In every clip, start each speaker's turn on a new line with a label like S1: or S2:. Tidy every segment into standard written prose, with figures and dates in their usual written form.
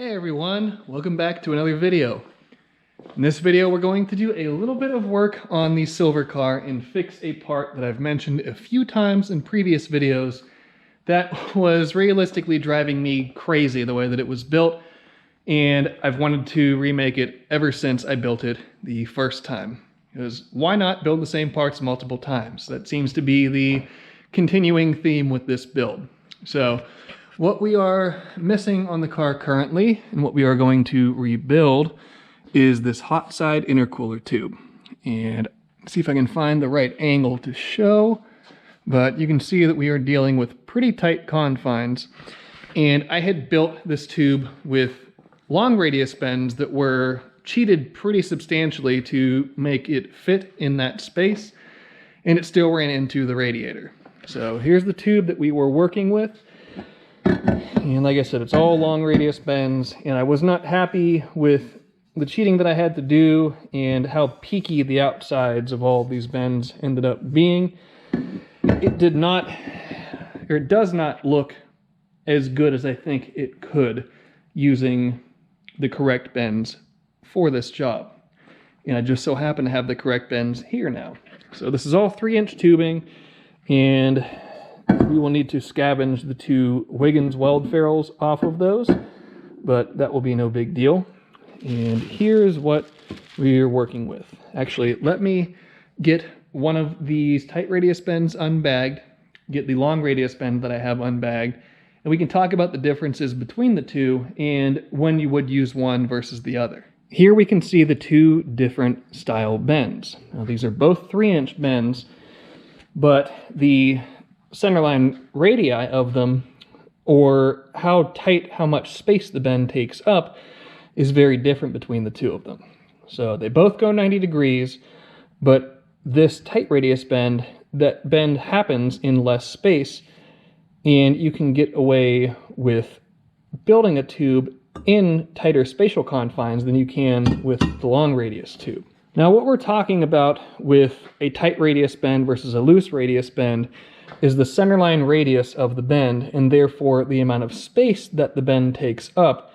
S1: Hey everyone, welcome back to another video. In this video we're going to do a little bit of work on the silver car and fix a part that I've mentioned a few times in previous videos that was realistically driving me crazy the way that it was built, and I've wanted to remake it ever since I built it the first time. Because why not build the same parts multiple times? That seems to be the continuing theme with this build. So what we are missing on the car currently, and what we are going to rebuild, is this hot side intercooler tube. And let's see if I can find the right angle to show, but you can see that we are dealing with pretty tight confines. And I had built this tube with long radius bends that were cheated pretty substantially to make it fit in that space, and it still ran into the radiator. So here's the tube that we were working with. And like I said, it's all long radius bends, and I was not happy with the cheating that I had to do and how peaky the outsides of all of these bends ended up being. It did not, or it does not look as good as I think it could using the correct bends for this job. And I just so happen to have the correct bends here now. So this is all 3-inch tubing, and we will need to scavenge the 2 Wiggins weld ferrules off of those, but that will be no big deal. And here's what we're working with. Actually, let me get one of these tight radius bends unbagged, get the long radius bend that I have unbagged, and we can talk about the differences between the two and when you would use one versus the other. Here we can see the 2 different style bends. Now these are both 3-inch bends, but the centerline radii of them, or how tight, how much space the bend takes up, is very different between the 2 of them. So they both go 90 degrees, but this tight radius bend, that bend happens in less space, and you can get away with building a tube in tighter spatial confines than you can with the long radius tube. Now what we're talking about with a tight radius bend versus a loose radius bend is the centerline radius of the bend, and therefore the amount of space that the bend takes up,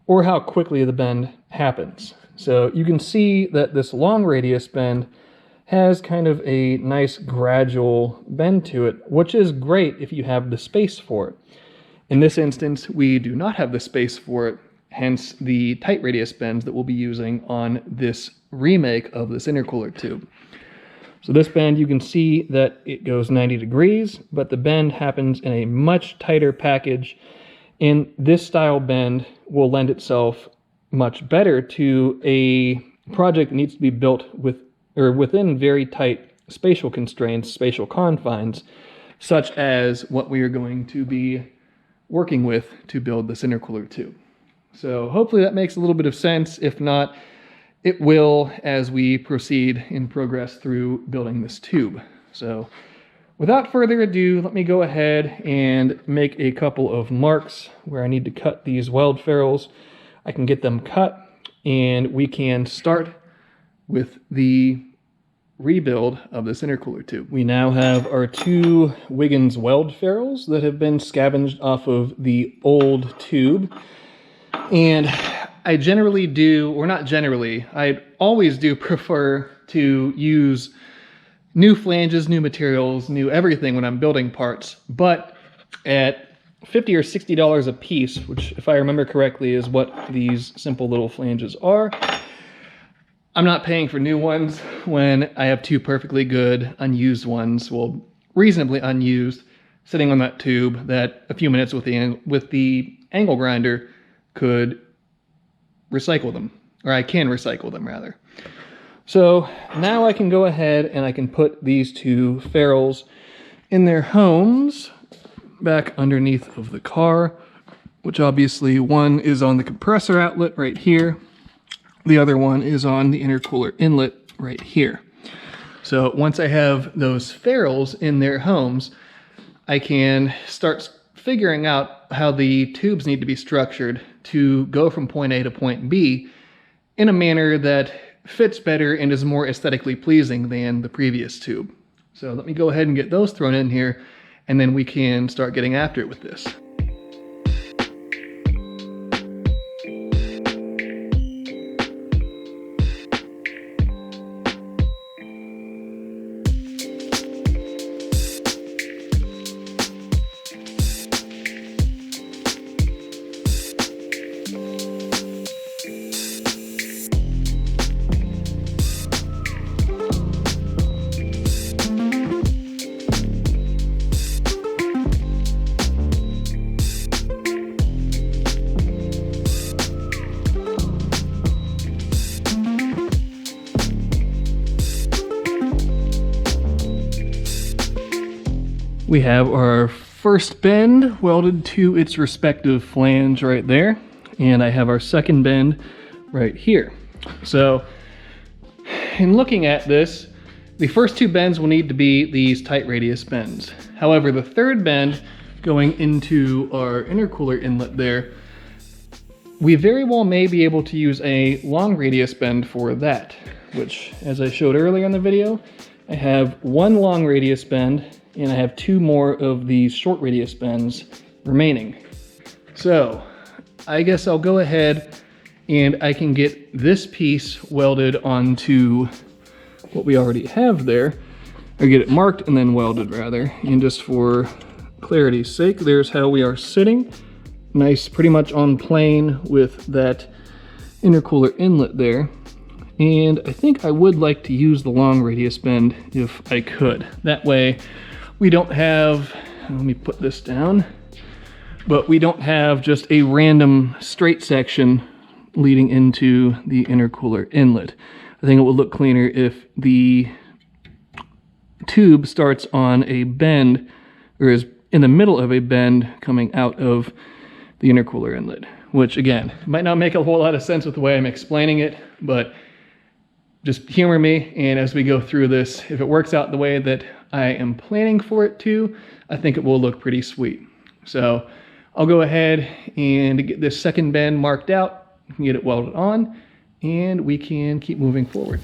S1: or how quickly the bend happens. So you can see that this long radius bend has kind of a nice gradual bend to it, which is great if you have the space for it. In this instance, we do not have the space for it, hence the tight radius bends that we'll be using on this remake of this intercooler tube. So this bend, you can see that it goes 90 degrees, but the bend happens in a much tighter package, and this style bend will lend itself much better to a project that needs to be built with, or within very tight spatial constraints, spatial confines, such as what we are going to be working with to build this intercooler tube. So hopefully that makes a little bit of sense. If not, it will as we proceed and progress through building this tube. So without further ado, let me go ahead and make a couple of marks where I need to cut these weld ferrules. I can get them cut, and we can start with the rebuild of this intercooler tube. We now have our 2 Wiggins weld ferrules that have been scavenged off of the old tube. And I generally do, or not generally, I always do prefer to use new flanges, new materials, new everything when I'm building parts, but at $50 or $60 a piece, which if I remember correctly is what these simple little flanges are, I'm not paying for new ones when I have 2 perfectly good unused ones, well, reasonably unused, sitting on that tube that a few minutes with the angle grinder could recycle them, or I can recycle them rather. So now I can go ahead and I can put these 2 ferrules in their homes back underneath of the car, which obviously one is on the compressor outlet right here. The other one is on the intercooler inlet right here. So once I have those ferrules in their homes, I can start figuring out how the tubes need to be structured to go from point A to point B in a manner that fits better and is more aesthetically pleasing than the previous tube. So let me go ahead and get those thrown in here, and then we can start getting after it with this. We have our first bend welded to its respective flange right there, and I have our second bend right here. So in looking at this, the first two bends will need to be these tight radius bends. However, the third bend going into our intercooler inlet there, we very well may be able to use a long radius bend for that, which, as I showed earlier in the video, I have one long radius bend and I have two more of these short radius bends remaining. So I guess I'll go ahead and I can get this piece welded onto what we already have there, or get it marked and then welded rather. And just for clarity's sake, there's how we are sitting. Nice, pretty much on plane with that intercooler inlet there. And I think I would like to use the long radius bend if I could. That way we don't have, let me put this down, but we don't have just a random straight section leading into the intercooler inlet. I think it would look cleaner if the tube starts on a bend, or is in the middle of a bend coming out of the intercooler inlet, which again, might not make a whole lot of sense with the way I'm explaining it, but just humor me, and as we go through this, if it works out the way that I am planning for it to, I think it will look pretty sweet. So I'll go ahead and get this second bend marked out, get it welded on, and we can keep moving forward.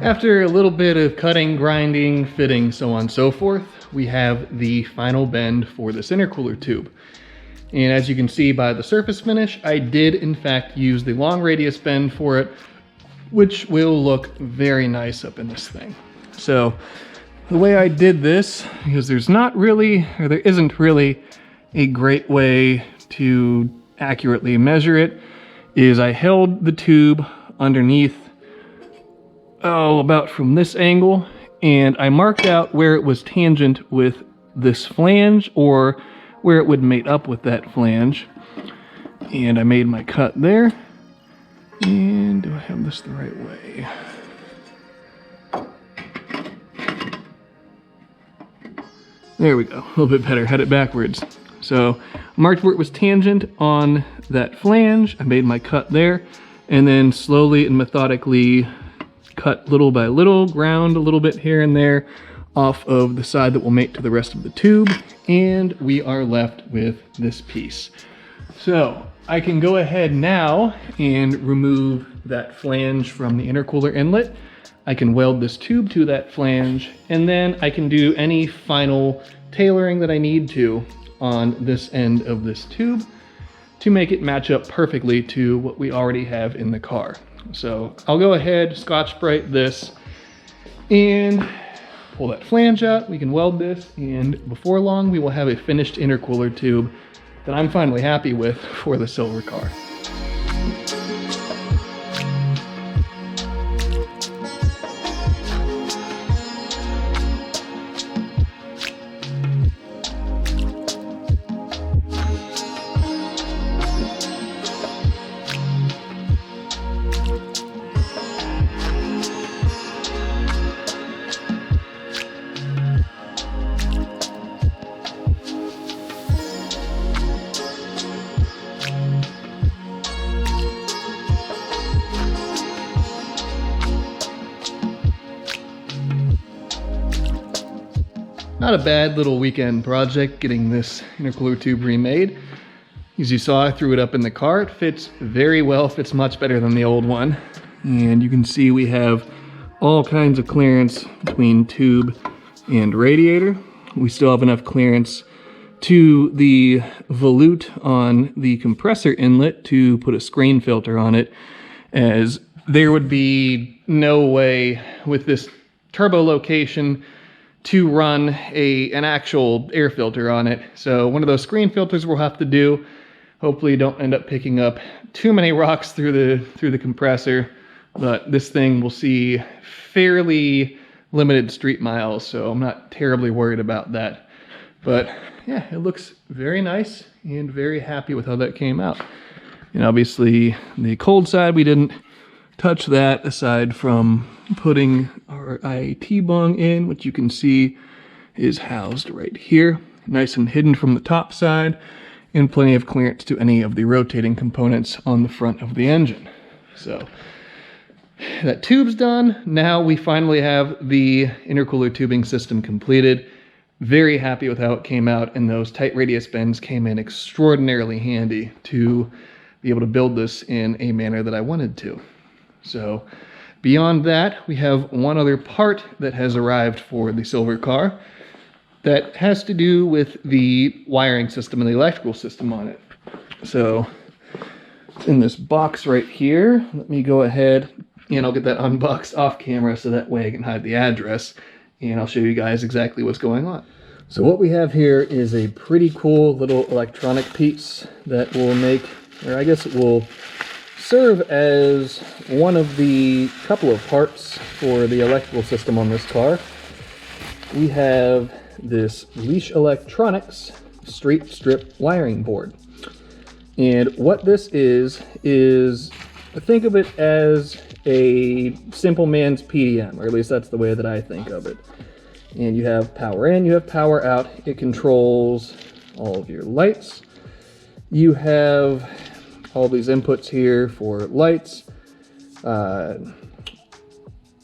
S1: After a little bit of cutting, grinding, fitting, so on and so forth, we have the final bend for this intercooler tube. And as you can see by the surface finish, I did in fact use the long radius bend for it, which will look very nice up in this thing. So the way I did this, because there isn't really a great way to accurately measure it, is I held the tube underneath about from this angle, and I marked out where it was tangent with this flange or where it would mate up with that flange. And I made my cut there. And do I have this the right way? There we go, a little bit better, had it backwards. So marked where it was tangent on that flange, I made my cut there, and then slowly and methodically cut little by little, ground a little bit here and there off of the side that will mate to the rest of the tube, and we are left with this piece. So I can go ahead now and remove that flange from the intercooler inlet. I can weld this tube to that flange, and then I can do any final tailoring that I need to on this end of this tube to make it match up perfectly to what we already have in the car. So I'll go ahead, Scotch-Brite this, and pull that flange out. We can weld this, and before long we will have a finished intercooler tube that I'm finally happy with for the silver car. Not a bad little weekend project getting this intercooler tube remade. As you saw, I threw it up in the car. It fits very well, fits much better than the old one. And you can see we have all kinds of clearance between tube and radiator. We still have enough clearance to the volute on the compressor inlet to put a screen filter on it, as there would be no way with this turbo location to run an actual air filter on it. So one of those screen filters we'll have to do. Hopefully don't end up picking up too many rocks through the compressor, but this thing will see fairly limited street miles, so I'm not terribly worried about that. But yeah, it looks very nice and very happy with how that came out. And obviously the cold side, we didn't touch that aside from putting our IAT bung in, which you can see is housed right here, nice and hidden from the top side, and plenty of clearance to any of the rotating components on the front of the engine. So that tube's done. Now we finally have the intercooler tubing system completed. Very happy with how it came out, and those tight radius bends came in extraordinarily handy to be able to build this in a manner that I wanted to. So beyond that, we have one other part that has arrived for the silver car that has to do with the wiring system and the electrical system on it. So it's in this box right here. Let me go ahead and I'll get that unboxed off camera so that way I can hide the address, and I'll show you guys exactly what's going on. So what we have here is a pretty cool little electronic piece that will make, or I guess it will serve as one of the couple of parts for the electrical system on this car. We have this Leash Electronics straight strip wiring board. And what this is think of it as a simple man's PDM, or at least that's the way that I think of it. And you have power in, you have power out. It controls all of your lights. You have all these inputs here for lights,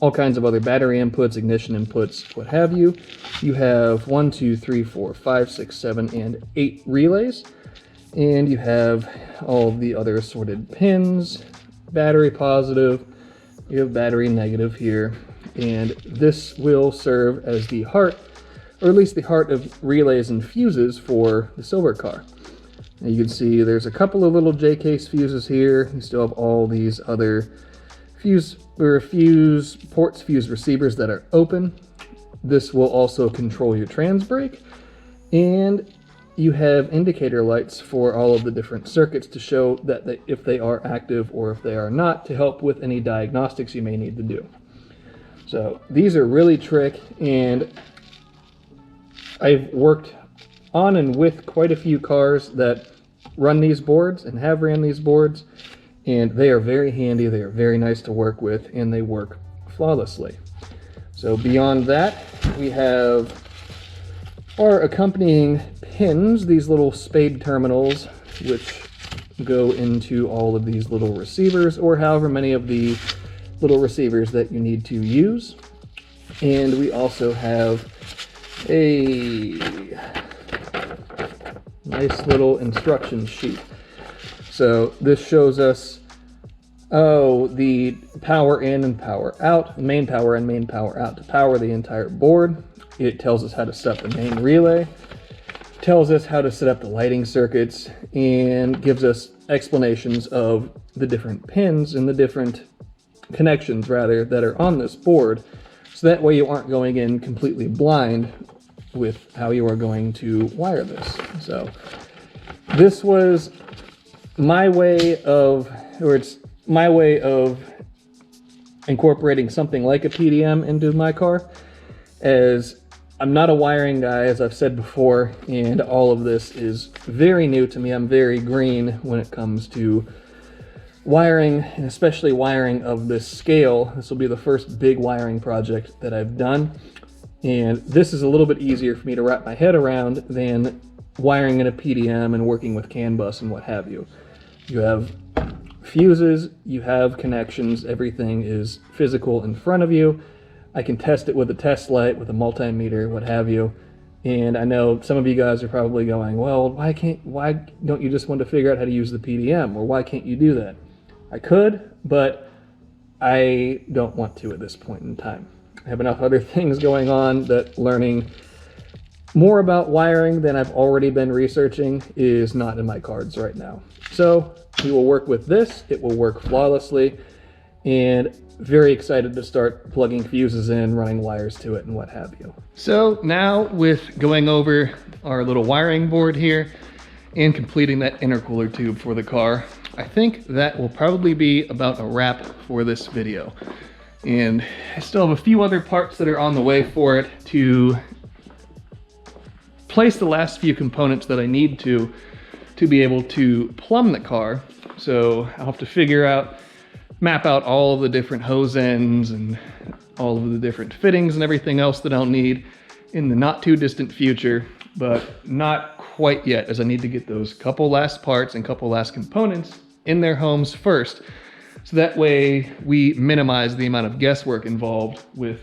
S1: all kinds of other battery inputs, ignition inputs, what have you. You have 1, 2, 3, 4, 5, 6, 7, and 8 relays. And you have all of the other assorted pins, battery positive, you have battery negative here. And this will serve as the heart, or at least the heart of relays and fuses for the silver car. And you can see there's a couple of little J-case fuses here. You still have all these other fuse ports, fuse receivers that are open. This will also control your trans brake. And you have indicator lights for all of the different circuits to show that if they are active or if they are not, to help with any diagnostics you may need to do. So these are really trick, and I've worked on and with quite a few cars that run these boards and have ran these boards, and they are very handy, they are very nice to work with, and they work flawlessly. So beyond that, we have our accompanying pins, these little spade terminals, which go into all of these little receivers, or however many of the little receivers that you need to use. And we also have a nice little instruction sheet. So this shows us, the power in and power out, main power in, main power out to power the entire board. It tells us how to set up the main relay, tells us how to set up the lighting circuits, and gives us explanations of the different pins and the different connections, rather, that are on this board, so that way you aren't going in completely blind with how you are going to wire this. So this was my way of, or it's my way of incorporating something like a PDM into my car, as I'm not a wiring guy, as I've said before, and all of this is very new to me. I'm very green when it comes to wiring, and especially wiring of this scale. This will be the first big wiring project that I've done, and this is a little bit easier for me to wrap my head around than wiring in a PDM and working with CAN bus and what have you. You have fuses, you have connections, everything is physical in front of you. I can test it with a test light, with a multimeter, what have you, And I know some of you guys are probably going, well, why don't you just want to figure out how to use the PDM, or why can't you do that? I could, but I don't want to at this point in time. I have enough other things going on that learning more about wiring than I've already been researching is not in my cards right now. So we will work with this. It will work flawlessly, and very excited to start plugging fuses in, running wires to it, and what have you. So now with going over our little wiring board here and completing that intercooler tube for the car, I think that will probably be about a wrap for this video. And I still have a few other parts that are on the way for it to place the last few components that I need to be able to plumb the car. So I'll have to map out all of the different hose ends and all of the different fittings and everything else that I'll need in the not too distant future, but not quite yet, as I need to get those couple last parts and couple last components in their homes first. So that way we minimize the amount of guesswork involved with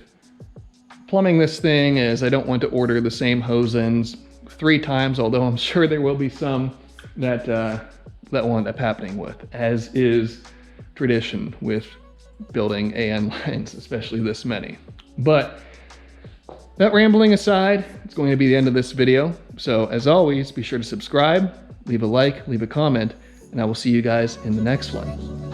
S1: plumbing this thing, as I don't want to order the same hose ends 3 times, although I'm sure there will be some that will end up happening with, as is tradition with building AN lines, especially this many. But that rambling aside, it's going to be the end of this video. So as always, be sure to subscribe, leave a like, leave a comment, and I will see you guys in the next one.